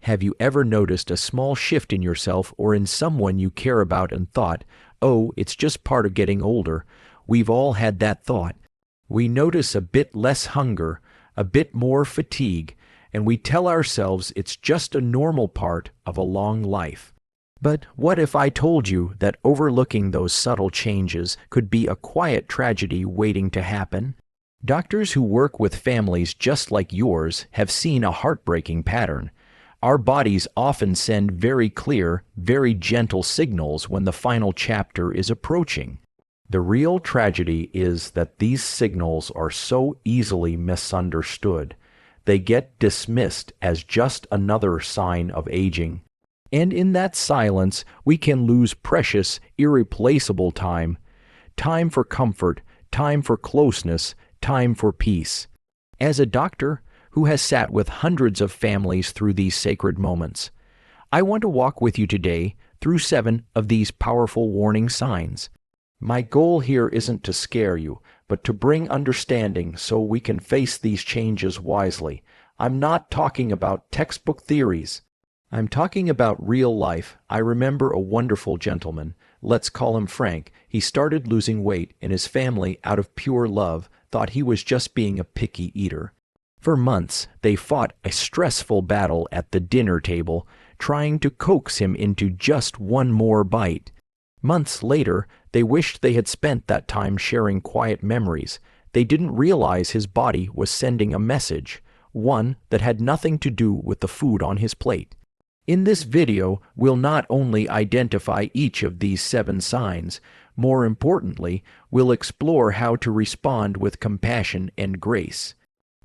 Have you ever noticed a small shift in yourself or in someone you care about and thought, oh, it's just part of getting older? We've all had that thought. We notice a bit less hunger, a bit more fatigue, and we tell ourselves it's just a normal part of a long life. But what if I told you that overlooking those subtle changes could be a quiet tragedy waiting to happen? Doctors who work with families just like yours have seen a heartbreaking pattern. Our bodies often send very clear, very gentle signals when the final chapter is approaching. The real tragedy is that these signals are so easily misunderstood. They get dismissed as just another sign of aging. And in that silence, we can lose precious, irreplaceable time. Time for comfort, time for closeness, time for peace. As a doctor who has sat with hundreds of families through these sacred moments, I want to walk with you today through 7 of these powerful warning signs. My goal here isn't to scare you, but to bring understanding so we can face these changes wisely. I'm not talking about textbook theories. I'm talking about real life. I remember a wonderful gentleman. Let's call him Frank. He started losing weight, and his family, out of pure love, thought he was just being a picky eater. For months, they fought a stressful battle at the dinner table, trying to coax him into just one more bite. Months later, they wished they had spent that time sharing quiet memories. They didn't realize his body was sending a message, one that had nothing to do with the food on his plate. In this video, we'll not only identify each of these 7 signs, more importantly, we'll explore how to respond with compassion and grace.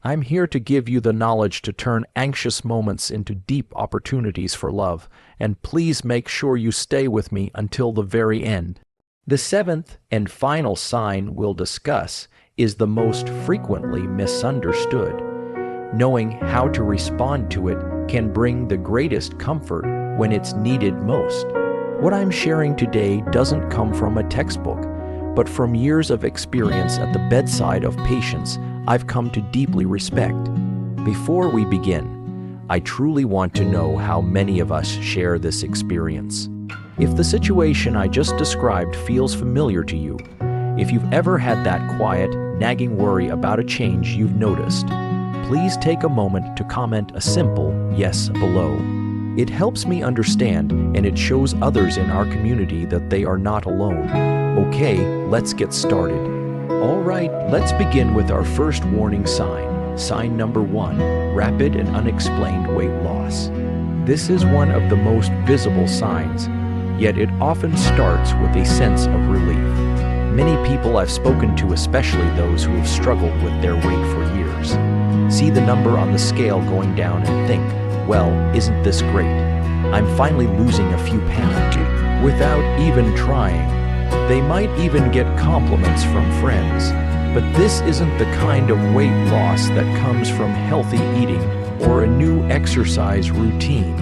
I'm here to give you the knowledge to turn anxious moments into deep opportunities for love, and please make sure you stay with me until the very end. The 7th and final sign we'll discuss is the most frequently misunderstood. Knowing how to respond to it can bring the greatest comfort when it's needed most. What I'm sharing today doesn't come from a textbook, but from years of experience at the bedside of patients I've come to deeply respect. Before we begin, I truly want to know how many of us share this experience. If the situation I just described feels familiar to you, if you've ever had that quiet, nagging worry about a change you've noticed, please take a moment to comment a simple yes below. It helps me understand, and it shows others in our community that they are not alone. Okay, let's get started. All right, let's begin with our first warning sign. Sign number 1, rapid and unexplained weight loss. This is one of the most visible signs, yet it often starts with a sense of relief. Many people I've spoken to, especially those who have struggled with their weight for years, see the number on the scale going down and think, well, isn't this great? I'm finally losing a few pounds without even trying. They might even get compliments from friends, but this isn't the kind of weight loss that comes from healthy eating or a new exercise routine.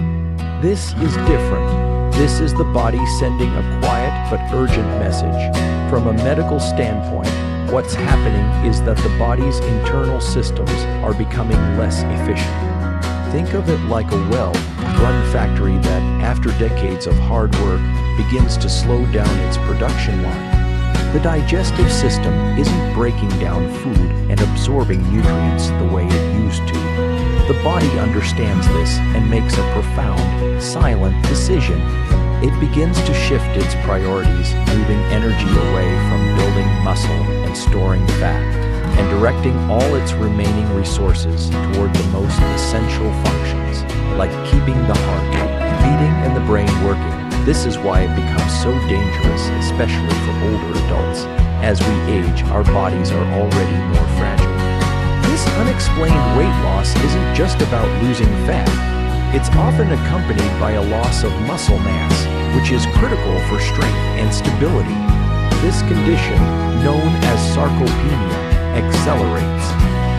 This is different. This is the body sending a quiet but urgent message. From a medical standpoint, what's happening is that the body's internal systems are becoming less efficient. Think of it like a well-run factory that, after decades of hard work, begins to slow down its production line. The digestive system isn't breaking down food and absorbing nutrients the way it used to. The body understands this and makes a profound, silent decision. It begins to shift its priorities, moving energy away from building muscle and storing fat, and directing all its remaining resources toward the most essential functions, like keeping the heart beating and the brain working. This is why it becomes so dangerous, especially for older adults. As we age, our bodies are already more fragile. This unexplained weight loss isn't just about losing fat. It's often accompanied by a loss of muscle mass, which is critical for strength and stability. This condition, known as sarcopenia, accelerates.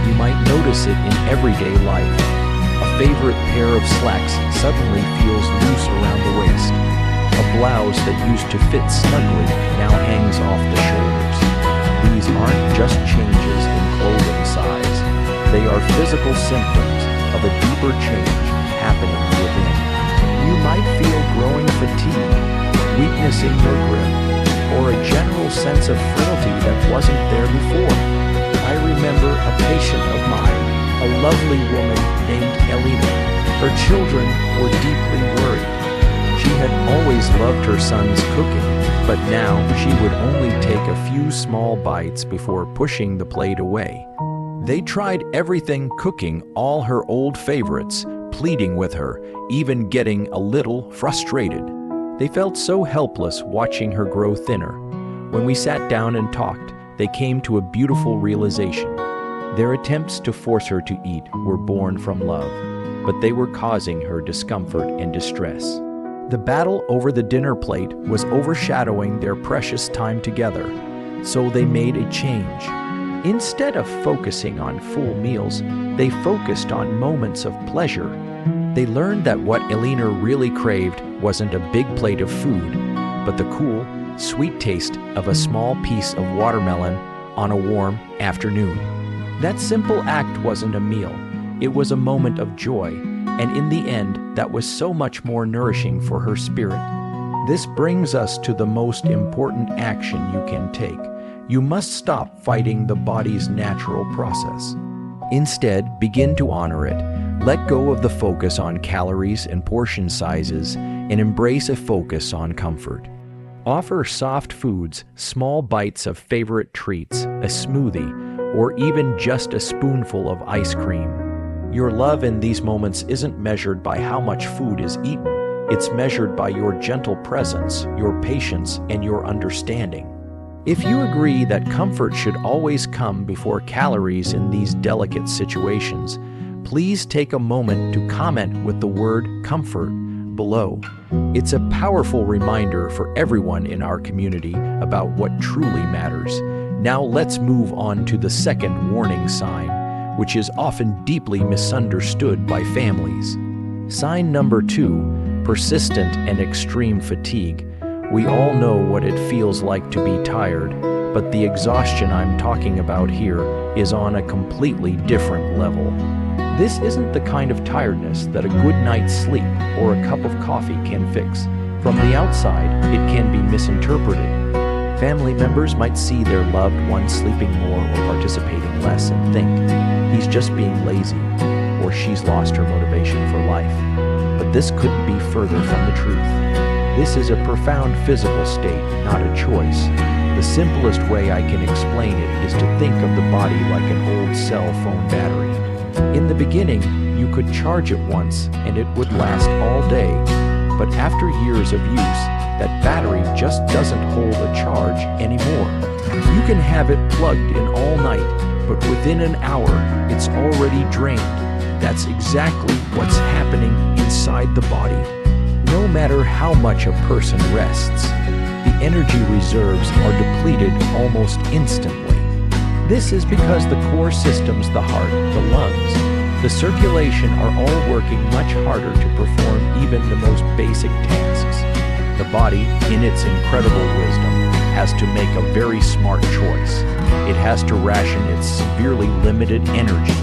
You might notice it in everyday life. A favorite pair of slacks suddenly feels loose around the waist. A blouse that used to fit snugly now hangs off the shoulders. These aren't just changes in clothing size. They are physical symptoms of a deeper change happening within. fatigue, weakness in your grip, or a general sense of frailty that wasn't there before. I remember a patient of mine, a lovely woman named Elena. Her children were deeply worried. She had always loved her son's cooking, but now she would only take a few small bites before pushing the plate away. They tried everything cooking, all her old favorites, pleading with her, even getting a little frustrated. They felt so helpless watching her grow thinner. When we sat down and talked, they came to a beautiful realization. Their attempts to force her to eat were born from love, but they were causing her discomfort and distress. The battle over the dinner plate was overshadowing their precious time together, so they made a change. Instead of focusing on full meals, they focused on moments of pleasure. They learned that what Elena really craved wasn't a big plate of food, but the cool, sweet taste of a small piece of watermelon on a warm afternoon. That simple act wasn't a meal. It was a moment of joy, and in the end, that was so much more nourishing for her spirit. This brings us to the most important action you can take. You must stop fighting the body's natural process. Instead, begin to honor it. Let go of the focus on calories and portion sizes and embrace a focus on comfort. Offer soft foods, small bites of favorite treats, a smoothie, or even just a spoonful of ice cream. Your love in these moments isn't measured by how much food is eaten. It's measured by your gentle presence, your patience, and your understanding. If you agree that comfort should always come before calories in these delicate situations, please take a moment to comment with the word comfort below. It's a powerful reminder for everyone in our community about what truly matters. Now let's move on to the second warning sign, which is often deeply misunderstood by families. Sign number 2, persistent and extreme fatigue. We all know what it feels like to be tired, but the exhaustion I'm talking about here is on a completely different level. This isn't the kind of tiredness that a good night's sleep or a cup of coffee can fix. From the outside, it can be misinterpreted. Family members might see their loved one sleeping more or participating less and think, he's just being lazy, or she's lost her motivation for life. But this couldn't be further from the truth. This is a profound physical state, not a choice. The simplest way I can explain it is to think of the body like an old cell phone battery. In the beginning, you could charge it once and it would last all day. But after years of use, that battery just doesn't hold a charge anymore. You can have it plugged in all night, but within an hour, it's already drained. That's exactly what's happening inside the body. No matter how much a person rests, the energy reserves are depleted almost instantly. This is because the core systems, the heart, the lungs, the circulation are all working much harder to perform even the most basic tasks. The body, in its incredible wisdom, has to make a very smart choice. It has to ration its severely limited energy.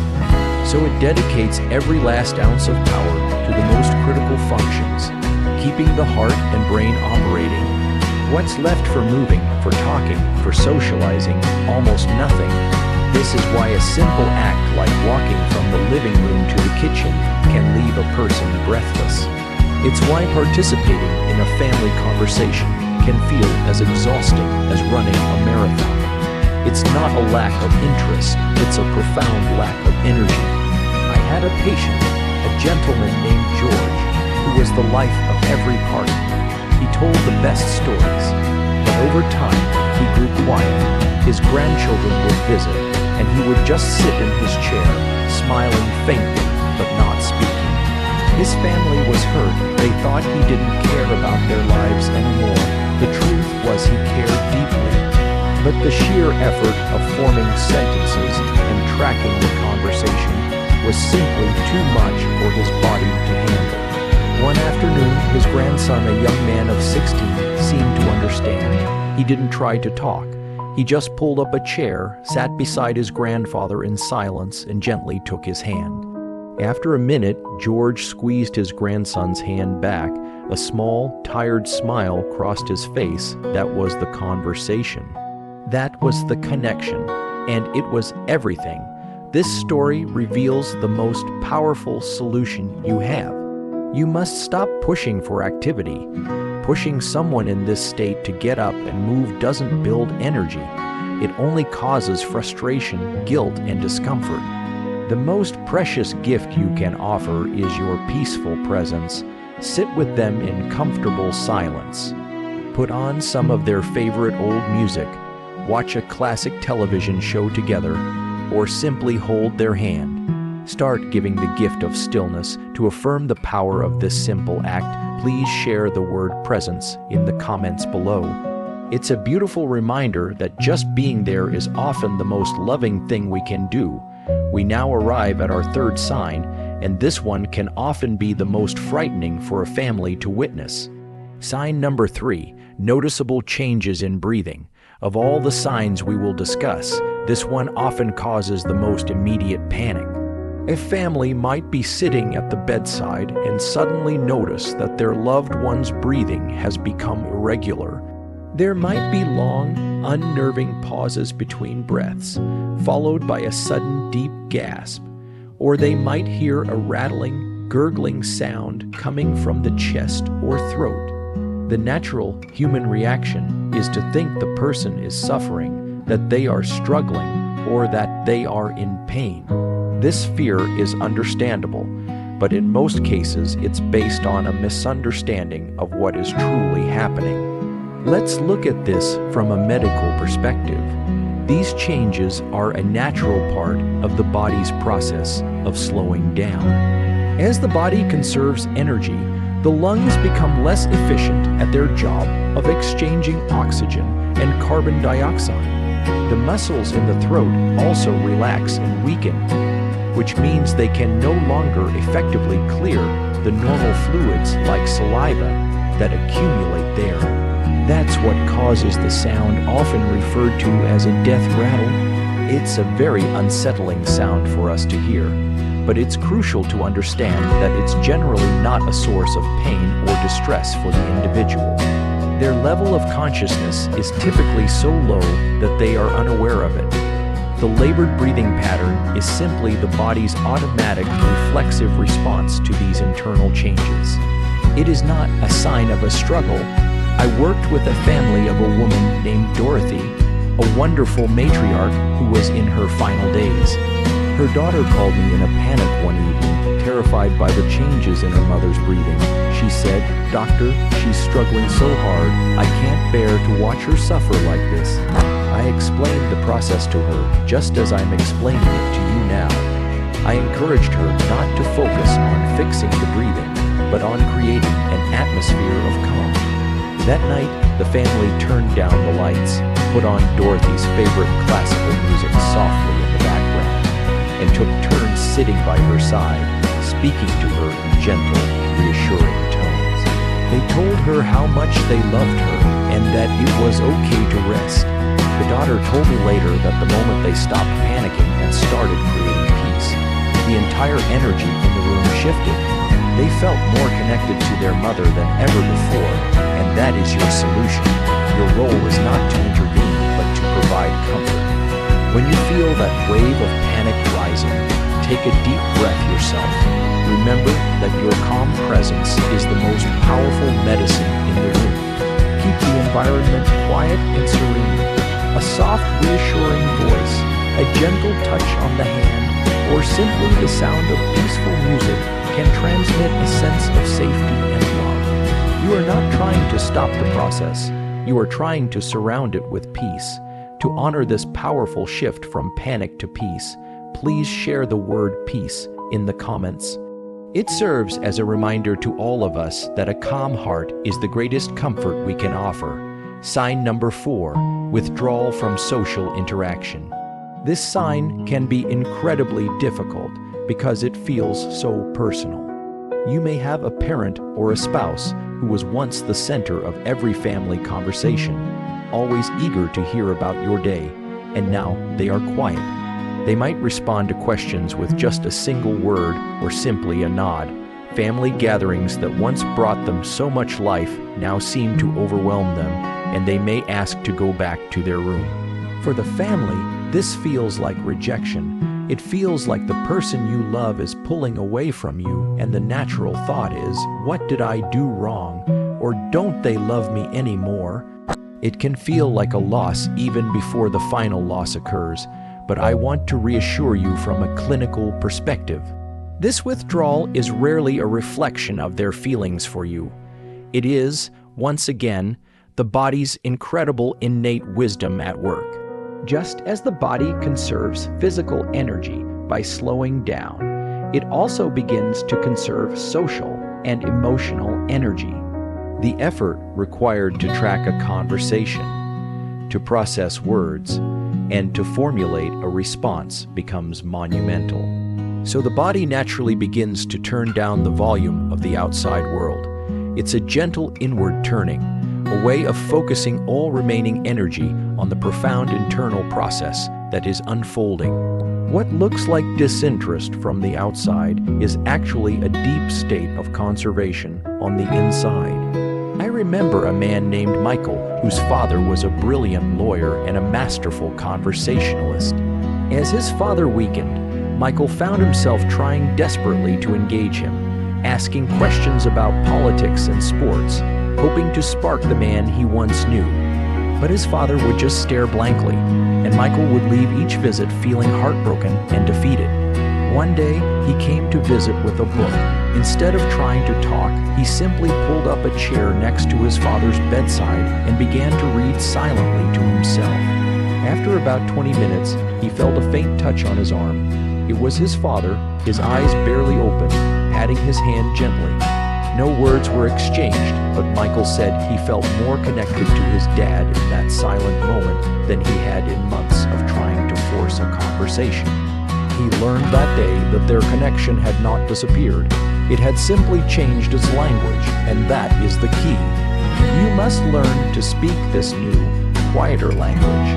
So it dedicates every last ounce of power to the most critical functions, keeping the heart and brain operating. What's left for moving, for talking, for socializing? Almost nothing. This is why a simple act like walking from the living room to the kitchen can leave a person breathless. It's why participating in a family conversation can feel as exhausting as running a marathon. It's not a lack of interest, it's a profound lack of energy. I had a patient, a gentleman named George, who was the life of every party. He told the best stories, but over time, he grew quiet. His grandchildren would visit, and he would just sit in his chair, smiling faintly, but not speaking. His family was hurt. They thought he didn't care about their lives anymore. The truth was he cared deeply, but the sheer effort of forming sentences and tracking the conversation was simply too much for his body to handle. One afternoon, his grandson, a young man of 16, seemed to understand. He didn't try to talk. He just pulled up a chair, sat beside his grandfather in silence, and gently took his hand. After a minute, George squeezed his grandson's hand back. A small, tired smile crossed his face. That was the conversation. That was the connection. And it was everything. This story reveals the most powerful solution you have. You must stop pushing for activity. Pushing someone in this state to get up and move doesn't build energy. It only causes frustration, guilt, and discomfort. The most precious gift you can offer is your peaceful presence. Sit with them in comfortable silence. Put on some of their favorite old music. Watch a classic television show together, or simply hold their hand. Start giving the gift of stillness. To affirm the power of this simple act, please share the word presence in the comments below. It's a beautiful reminder that just being there is often the most loving thing we can do. We now arrive at our third sign, and this one can often be the most frightening for a family to witness. Sign number 3, noticeable changes in breathing. Of all the signs we will discuss, this one often causes the most immediate panic. A family might be sitting at the bedside and suddenly notice that their loved one's breathing has become irregular. There might be long, unnerving pauses between breaths, followed by a sudden deep gasp, or they might hear a rattling, gurgling sound coming from the chest or throat. The natural human reaction is to think the person is suffering, that they are struggling, or that they are in pain. This fear is understandable, but in most cases it's based on a misunderstanding of what is truly happening. Let's look at this from a medical perspective. These changes are a natural part of the body's process of slowing down. As the body conserves energy, the lungs become less efficient at their job of exchanging oxygen and carbon dioxide. The muscles in the throat also relax and weaken, which means they can no longer effectively clear the normal fluids like saliva that accumulate there. That's what causes the sound often referred to as a death rattle. It's a very unsettling sound for us to hear, but it's crucial to understand that it's generally not a source of pain or distress for the individual. Their level of consciousness is typically so low that they are unaware of it. The labored breathing pattern is simply the body's automatic reflexive response to these internal changes. It is not a sign of a struggle. I worked with a family of a woman named Dorothy, a wonderful matriarch who was in her final days. Her daughter called me in a panic one evening, terrified by the changes in her mother's breathing. She said, "Doctor, she's struggling so hard, I can't bear to watch her suffer like this." I explained the process to her, just as I'm explaining it to you now. I encouraged her not to focus on fixing the breathing, but on creating an atmosphere of calm. That night, the family turned down the lights, put on Dorothy's favorite classical music softly in the background, and took turns sitting by her side, speaking to her in gentle, reassuring tones. They told her how much they loved her and that it was okay to rest. The daughter told me later that the moment they stopped panicking and started creating peace, the entire energy in the room shifted. They felt more connected to their mother than ever before, and that is your solution. Your role is not to intervene, but to provide comfort. When you feel that wave of panic rising, take a deep breath yourself. Remember that your calm presence is the most powerful medicine in the room. Keep the environment quiet and serene. A soft, reassuring voice, a gentle touch on the hand, or simply the sound of peaceful music can transmit a sense of safety and love. You are not trying to stop the process. You are trying to surround it with peace. To honor this powerful shift from panic to peace, please share the word peace in the comments. It serves as a reminder to all of us that a calm heart is the greatest comfort we can offer. Sign number 4, withdrawal from social interaction. This sign can be incredibly difficult because it feels so personal. You may have a parent or a spouse who was once the center of every family conversation, always eager to hear about your day, and now they are quiet. They might respond to questions with just a single word or simply a nod. Family gatherings that once brought them so much life now seem to overwhelm them, and they may ask to go back to their room. For the family, this feels like rejection. It feels like the person you love is pulling away from you, and the natural thought is, what did I do wrong? Or don't they love me anymore? It can feel like a loss even before the final loss occurs, but I want to reassure you from a clinical perspective. This withdrawal is rarely a reflection of their feelings for you. It is, once again, the body's incredible innate wisdom at work. Just as the body conserves physical energy by slowing down, it also begins to conserve social and emotional energy. The effort required to track a conversation, to process words, and to formulate a response becomes monumental. So the body naturally begins to turn down the volume of the outside world. It's a gentle inward turning, a way of focusing all remaining energy on the profound internal process that is unfolding. What looks like disinterest from the outside is actually a deep state of conservation on the inside. I remember a man named Michael, whose father was a brilliant lawyer and a masterful conversationalist. As his father weakened, Michael found himself trying desperately to engage him, asking questions about politics and sports, hoping to spark the man he once knew. But his father would just stare blankly, and Michael would leave each visit feeling heartbroken and defeated. One day, he came to visit with a book. Instead of trying to talk, he simply pulled up a chair next to his father's bedside and began to read silently to himself. After about 20 minutes, he felt a faint touch on his arm. It was his father, his eyes barely open, patting his hand gently. No words were exchanged, but Michael said he felt more connected to his dad in that silent moment than he had in months of trying to force a conversation. He learned that day that their connection had not disappeared. It had simply changed its language, and that is the key. You must learn to speak this new, quieter language.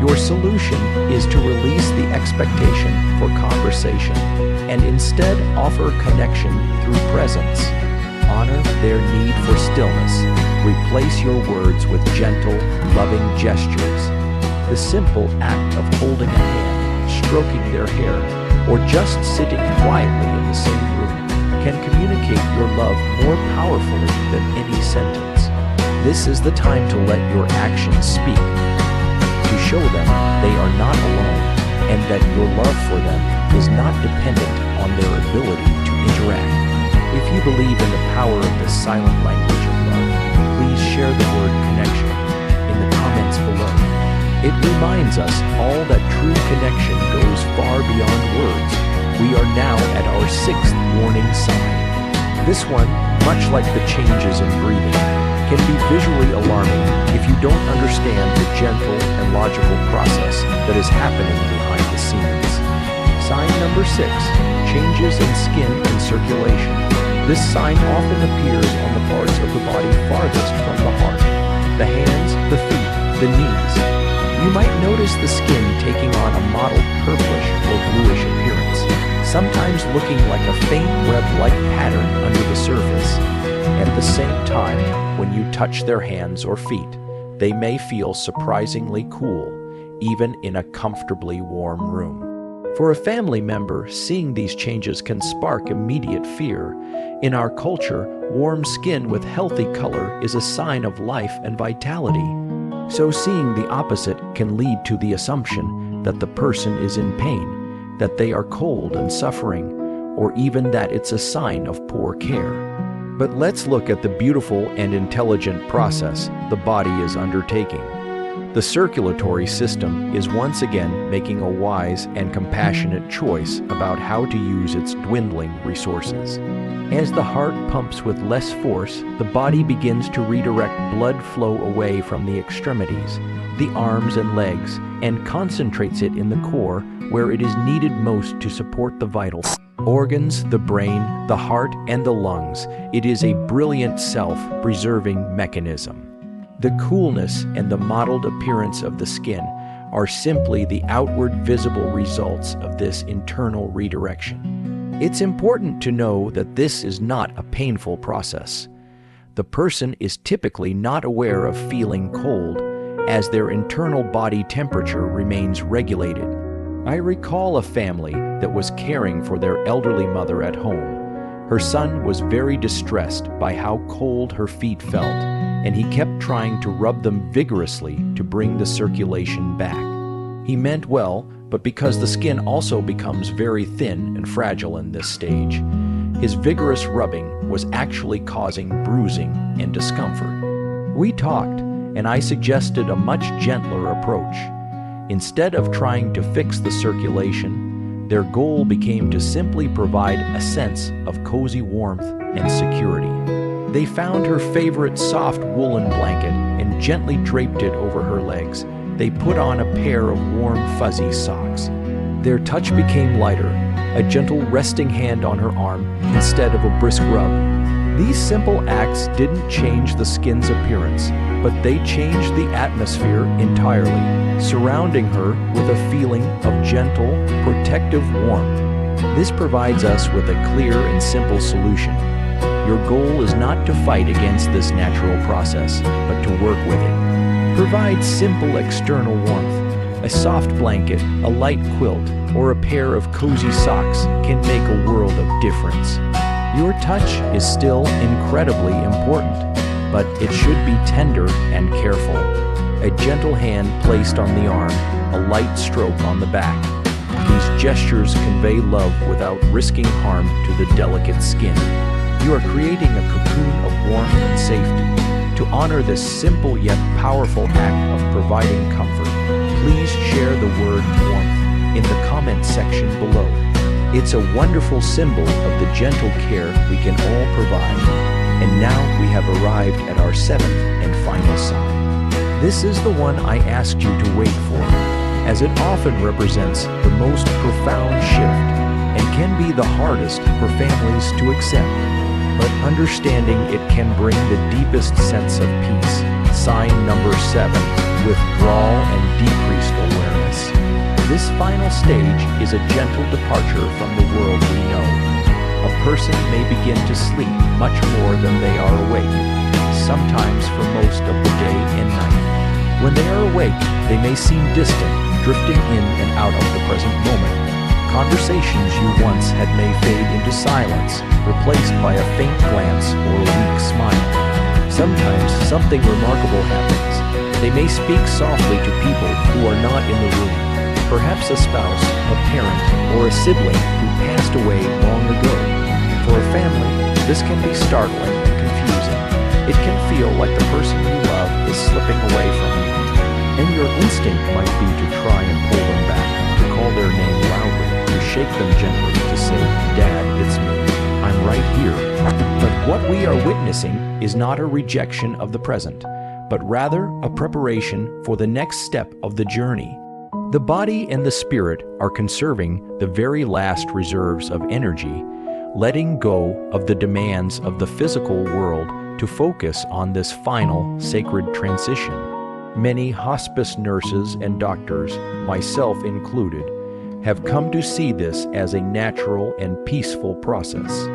Your solution is to release the expectation for conversation and instead offer connection through presence. Honor their need for stillness. Replace your words with gentle, loving gestures. The simple act of holding a hand, stroking their hair, or just sitting quietly in the same room can communicate your love more powerfully than any sentence. This is the time to let your actions speak, to show them they are not alone, and that your love for them is not dependent on their ability to interact. If you believe in the power of the silent language of love, please share the word connection in the comments below. It reminds us all that true connection goes far beyond words. We are now at our 6th warning sign. This one, much like the changes in breathing, can be visually alarming if you don't understand the gentle and logical process that is happening behind the scenes. Sign number 6, changes in skin and circulation. This sign often appears on the parts of the body farthest from the heart, the hands, the feet, the knees. You might notice the skin taking on a mottled purplish or bluish appearance, sometimes looking like a faint web-like pattern under the surface. At the same time, when you touch their hands or feet, they may feel surprisingly cool, even in a comfortably warm room. For a family member, seeing these changes can spark immediate fear. In our culture, warm skin with healthy color is a sign of life and vitality. So seeing the opposite can lead to the assumption that the person is in pain, that they are cold and suffering, or even that it's a sign of poor care. But let's look at the beautiful and intelligent process the body is undertaking. The circulatory system is once again making a wise and compassionate choice about how to use its dwindling resources. As the heart pumps with less force, the body begins to redirect blood flow away from the extremities, the arms and legs, and concentrates it in the core where it is needed most to support the vital organs, the brain, the heart, and the lungs. It is a brilliant self-preserving mechanism. The coolness and the mottled appearance of the skin are simply the outward visible results of this internal redirection. It's important to know that this is not a painful process. The person is typically not aware of feeling cold, as their internal body temperature remains regulated. I recall a family that was caring for their elderly mother at home. Her son was very distressed by how cold her feet felt, and he kept trying to rub them vigorously to bring the circulation back. He meant well, but because the skin also becomes very thin and fragile in this stage, his vigorous rubbing was actually causing bruising and discomfort. We talked, and I suggested a much gentler approach. Instead of trying to fix the circulation, their goal became to simply provide a sense of cozy warmth and security. They found her favorite soft woolen blanket and gently draped it over her legs. They put on a pair of warm, fuzzy socks. Their touch became lighter, a gentle resting hand on her arm instead of a brisk rub. These simple acts didn't change the skin's appearance, but they changed the atmosphere entirely, surrounding her with a feeling of gentle, protective warmth. This provides us with a clear and simple solution. Your goal is not to fight against this natural process, but to work with it. Provide simple external warmth. A soft blanket, a light quilt, or a pair of cozy socks can make a world of difference. Your touch is still incredibly important, but it should be tender and careful. A gentle hand placed on the arm, a light stroke on the back. These gestures convey love without risking harm to the delicate skin. You are creating a cocoon of warmth and safety. To honor this simple yet powerful act of providing comfort, please share the word warmth in the comment section below. It's a wonderful symbol of the gentle care we can all provide. And now we have arrived at our seventh and final sign. This is the one I asked you to wait for, as it often represents the most profound shift and can be the hardest for families to accept. But understanding it can bring the deepest sense of peace. Sign number 7, withdrawal and decreased awareness. This final stage is a gentle departure from the world we know. A person may begin to sleep much more than they are awake, sometimes for most of the day and night. When they are awake, they may seem distant, drifting in and out of the present moment. Conversations you once had may fade into silence, replaced by a faint glance or a weak smile. Sometimes something remarkable happens. They may speak softly to people who are not in the room, perhaps a spouse, a parent, or a sibling who passed away long ago. For a family, this can be startling and confusing. It can feel like the person you love is slipping away from you, and your instinct might be to try and pull them back, to call their name loudly, to shake them gently, to say, "Dad, it's me. I'm right here." But what we are witnessing is not a rejection of the present, but rather a preparation for the next step of the journey. The body and the spirit are conserving the very last reserves of energy, letting go of the demands of the physical world to focus on this final sacred transition. Many hospice nurses and doctors, myself included, have come to see this as a natural and peaceful process.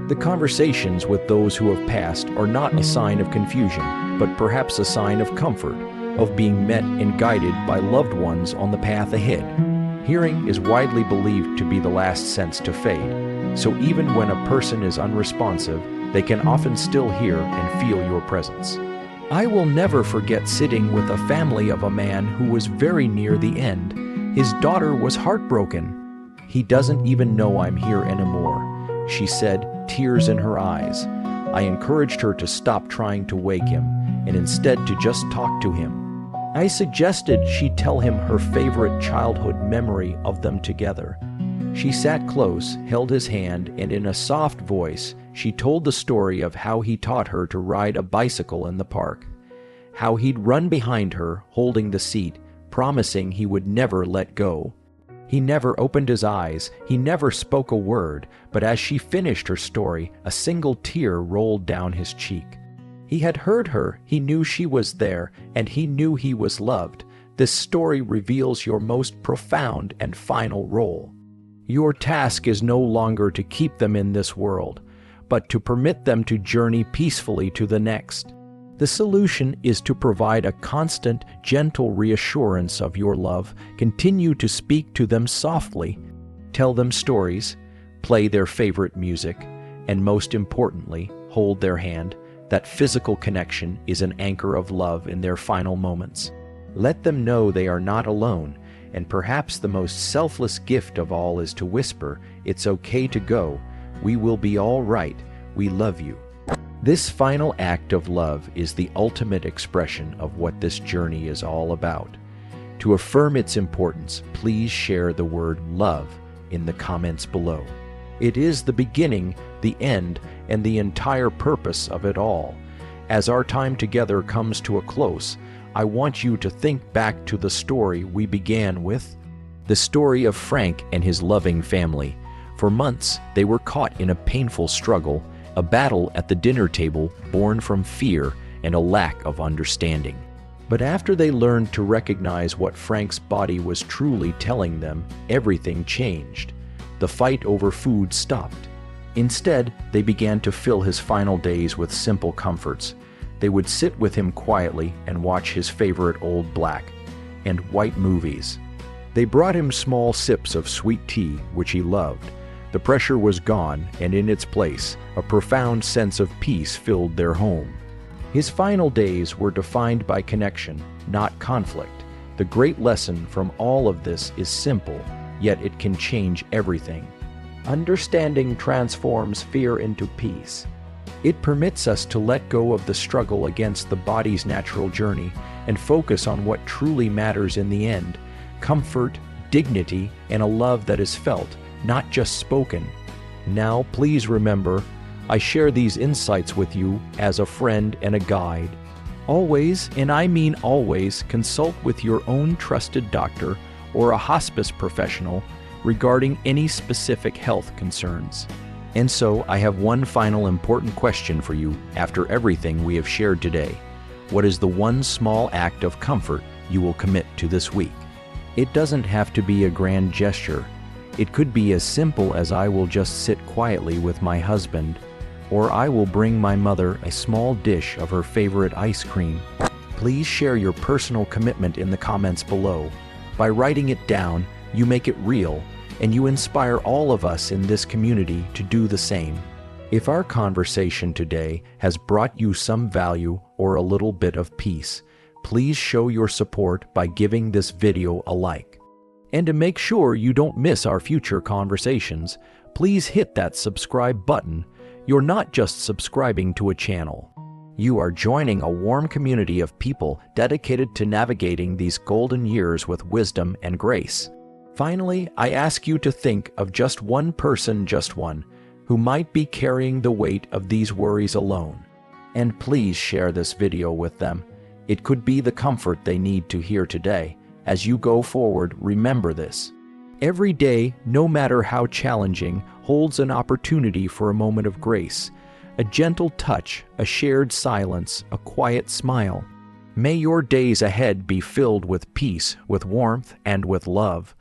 The conversations with those who have passed are not a sign of confusion, but perhaps a sign of comfort, of being met and guided by loved ones on the path ahead. Hearing is widely believed to be the last sense to fade, so even when a person is unresponsive, they can often still hear and feel your presence. I will never forget sitting with a family of a man who was very near the end. His daughter was heartbroken. "He doesn't even know I'm here anymore," she said, tears in her eyes. I encouraged her to stop trying to wake him, and instead to just talk to him. I suggested she tell him her favorite childhood memory of them together. She sat close, held his hand, and in a soft voice, she told the story of how he taught her to ride a bicycle in the park, how he'd run behind her, holding the seat, promising he would never let go. He never opened his eyes, he never spoke a word, but as she finished her story, a single tear rolled down his cheek. He had heard her, he knew she was there, and he knew he was loved. This story reveals your most profound and final role. Your task is no longer to keep them in this world, but to permit them to journey peacefully to the next. The solution is to provide a constant, gentle reassurance of your love. Continue to speak to them softly, tell them stories, play their favorite music, and most importantly, hold their hand. That physical connection is an anchor of love in their final moments. Let them know they are not alone, and perhaps the most selfless gift of all is to whisper, "It's okay to go. We will be all right. We love you." This final act of love is the ultimate expression of what this journey is all about. To affirm its importance, please share the word love in the comments below. It is the beginning, the end, and the entire purpose of it all. As our time together comes to a close, I want you to think back to the story we began with, the story of Frank and his loving family. For months, they were caught in a painful struggle, a battle at the dinner table born from fear and a lack of understanding. But after they learned to recognize what Frank's body was truly telling them, everything changed. The fight over food stopped. Instead, they began to fill his final days with simple comforts. They would sit with him quietly and watch his favorite old black and white movies. They brought him small sips of sweet tea, which he loved. The pressure was gone, and in its place, a profound sense of peace filled their home. His final days were defined by connection, not conflict. The great lesson from all of this is simple, yet it can change everything. Understanding transforms fear into peace. It permits us to let go of the struggle against the body's natural journey and focus on what truly matters in the end: comfort, dignity, and a love that is felt, not just spoken. Now, please remember, I share these insights with you as a friend and a guide. Always, and I mean always, consult with your own trusted doctor or a hospice professional regarding any specific health concerns. And so, I have one final important question for you after everything we have shared today. What is the one small act of comfort you will commit to this week? It doesn't have to be a grand gesture. It could be as simple as I will just sit quietly with my husband, or I will bring my mother a small dish of her favorite ice cream. Please share your personal commitment in the comments below. By writing it down, you make it real, and you inspire all of us in this community to do the same. If our conversation today has brought you some value or a little bit of peace, please show your support by giving this video a like. And to make sure you don't miss our future conversations, please hit that subscribe button. You're not just subscribing to a channel. You are joining a warm community of people dedicated to navigating these golden years with wisdom and grace. Finally, I ask you to think of just one person, just one, who might be carrying the weight of these worries alone. And please share this video with them. It could be the comfort they need to hear today. As you go forward, remember this. Every day, no matter how challenging, holds an opportunity for a moment of grace, a gentle touch, a shared silence, a quiet smile. May your days ahead be filled with peace, with warmth, and with love.